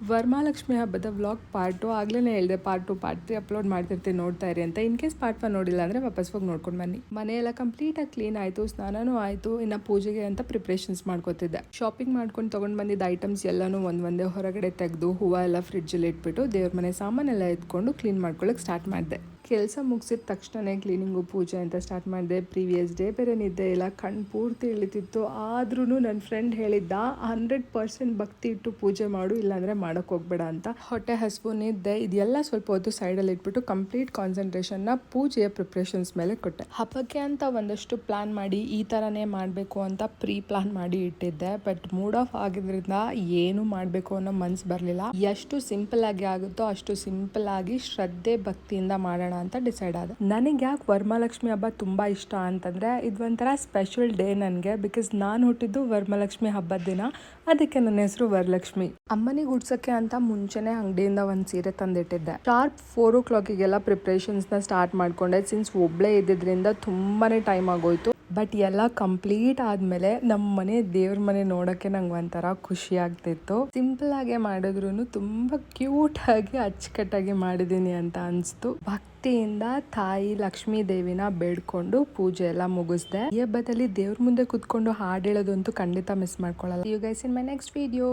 ವರಮಹಾಲಕ್ಷ್ಮಿ ಹಬ್ಬದ vlog part ಆಗ್ಲೇ ಹೇಳಿದೆ ಪಾರ್ಟ್ 2 ಪಾರ್ಟ್ 3 ಅಪ್ಲೋಡ್ ಮಾಡ್ತಿರ್ತೀನಿ, ನೋಡ್ತಾ ಇರಿ ಅಂತ. ಇನ್ ಕೇಸ್ ಪಾರ್ಟ್ 1 ನೋಡಿಲ್ಲ ಅಂದರೆ ವಾಪಸ್ ಹೋಗಿ ನೋಡ್ಕೊಂಡು ಬನ್ನಿ. ಮನೆಯೆಲ್ಲ ಕಂಪ್ಲೀಟಾಗಿ ಕ್ಲೀನ್ ಆಯಿತು, ಸ್ನಾನನೂ ಆಯಿತು. ಇನ್ನು ಪೂಜೆಗೆ ಅಂತ ಪ್ರಿಪ್ರೇಷನ್ಸ್ ಮಾಡ್ಕೋತಿದ್ದೆ. ಶಾಪಿಂಗ್ ಮಾಡ್ಕೊಂಡು ತೊಗೊಂಡು ಬಂದಿದ್ದ ಐಟಮ್ಸ್ ಎಲ್ಲನೂ ಒಂದೇ ಹೊರಗಡೆ ತೆಗೆದು ಹೂವು ಎಲ್ಲ ಫ್ರಿಡ್ಜಲ್ಲಿ ಇಟ್ಬಿಟ್ಟು ದೇವ್ರ ಮನೆ ಸಾಮಾನೆಲ್ಲ ಎತ್ಕೊಂಡು ಕ್ಲೀನ್ ಮಾಡ್ಕೊಳ್ಳೋಕೆ ಸ್ಟಾರ್ಟ್ ಮಾಡಿದೆ. ಕೆಲಸ ಮುಗಿಸಿದ ತಕ್ಷಣ ಕ್ಲೀನಿಂಗು ಪೂಜೆ ಅಂತ ಸ್ಟಾರ್ಟ್ ಮಾಡಿದೆ. ಪ್ರೀವಿಯಸ್ ಡೇ ಬೇರೆ ನಿದ್ದೆ ಇಲ್ಲ, ಕಣ್ಣು ಪೂರ್ತಿ ಇಳಿತಿತ್ತು. ಆದ್ರೂ ನನ್ನ ಫ್ರೆಂಡ್ ಹೇಳಿದ್ದ 100% ಭಕ್ತಿ ಇಟ್ಟು ಪೂಜೆ ಮಾಡು, ಇಲ್ಲಾಂದರೆ ಮಾಡೋಕ್ಕೆ ಹೋಗ್ಬೇಡ ಅಂತ. ಹೊಟ್ಟೆ ಹಸಿವು, ನಿದ್ದೆ ಇದೆಲ್ಲ ಸ್ವಲ್ಪ ಹೊತ್ತು ಸೈಡಲ್ಲಿ ಇಟ್ಬಿಟ್ಟು ಕಂಪ್ಲೀಟ್ ಕಾನ್ಸಂಟ್ರೇಷನ್ನ ಪೂಜೆಯ ಪ್ರಿಪ್ರೇಷನ್ಸ್ ಮೇಲೆ ಕೊಟ್ಟೆ. ಹಬ್ಬಕ್ಕೆ ಅಂತ ಒಂದಷ್ಟು ಪ್ಲಾನ್ ಮಾಡಿ ಈ ಥರನೇ ಮಾಡಬೇಕು ಅಂತ ಪ್ಲಾನ್ ಮಾಡಿ ಇಟ್ಟಿದ್ದೆ. ಬಟ್ ಮೂಡ್ ಆಫ್ ಆಗಿದ್ರಿಂದ ಏನು ಮಾಡಬೇಕು ಅನ್ನೋ ಮನ್ಸು ಬರಲಿಲ್ಲ. ಎಷ್ಟು ಸಿಂಪಲ್ ಆಗಿ ಆಗುತ್ತೋ ಅಷ್ಟು ಸಿಂಪಲ್ ಆಗಿ ಶ್ರದ್ಧೆ ಭಕ್ತಿಯಿಂದ ಮಾಡೋಣ ಅಂತ ಡಿಸೈಡ್ ಆದ. ನನಗೆ ಯಾಕೆ ವರಮಹಾಲಕ್ಷ್ಮಿ ಹಬ್ಬ ತುಂಬಾ ಇಷ್ಟ ಅಂತಂದ್ರೆ ಇದೊಂಥರ ಸ್ಪೆಷಲ್ ಡೇ ನನಗೆ. ಬಿಕಾಸ್ ನಾನು ಹುಟ್ಟಿದ್ದು ವರಮಹಾಲಕ್ಷ್ಮಿ ಹಬ್ಬದ ದಿನ, ಅದಕ್ಕೆ ನನ್ನ ಹೆಸರು ವರಲಕ್ಷ್ಮಿ. ಅಮ್ಮನಿಗೆ ಉಡ್ಸಕ್ಕೆ ಅಂತ ಮುಂಚೆನೆ ಅಂಗಡಿಯಿಂದ ಒಂದು ಸೀರೆ ತಂದಿಟ್ಟಿದ್ದೆ. ಶಾರ್ಪ್ 4 o'clockಗೆಲ್ಲ ಪ್ರಿಪ್ರೇಷನ್ಸ್ನ ಸ್ಟಾರ್ಟ್ ಮಾಡ್ಕೊಂಡೆ. ಸಿನ್ಸ್ ಒಬ್ಳೇ ಇದ್ದಿದ್ರಿಂದ ತುಂಬಾನೇ ಟೈಮ್ ಆಗೋಯ್ತು. ಬಟ್ ಎಲ್ಲ ಕಂಪ್ಲೀಟ್ ಆದಮೇಲೆ ನಮ್ಮ ಮನೆ ದೇವ್ರ ಮನೆ ನೋಡೋಕ್ಕೆ ನಂಗೆ ಒಂಥರ ಖುಷಿ ಆಗ್ತಿತ್ತು. ಸಿಂಪಲ್ ಆಗಿ ಮಾಡಿದ್ರು ತುಂಬ ಕ್ಯೂಟ್ ಆಗಿ ಅಚ್ಚುಕಟ್ಟಾಗಿ ಮಾಡಿದ್ದೀನಿ ಅಂತ ಅನಿಸ್ತು. ಭಕ್ತಿಯಿಂದ ತಾಯಿ ಲಕ್ಷ್ಮೀ ದೇವಿನ ಬೇಡ್ಕೊಂಡು ಪೂಜೆ ಎಲ್ಲ ಮುಗಿಸ್ದೆ. ಈ ಹಬ್ಬದಲ್ಲಿ ದೇವ್ರ ಮುಂದೆ ಕುತ್ಕೊಂಡು ಹಾಡು ಹೇಳೋದಂತೂ ಖಂಡಿತ ಮಿಸ್ ಮಾಡ್ಕೊಳ್ಳಲ್ಲ. You guys in my next video.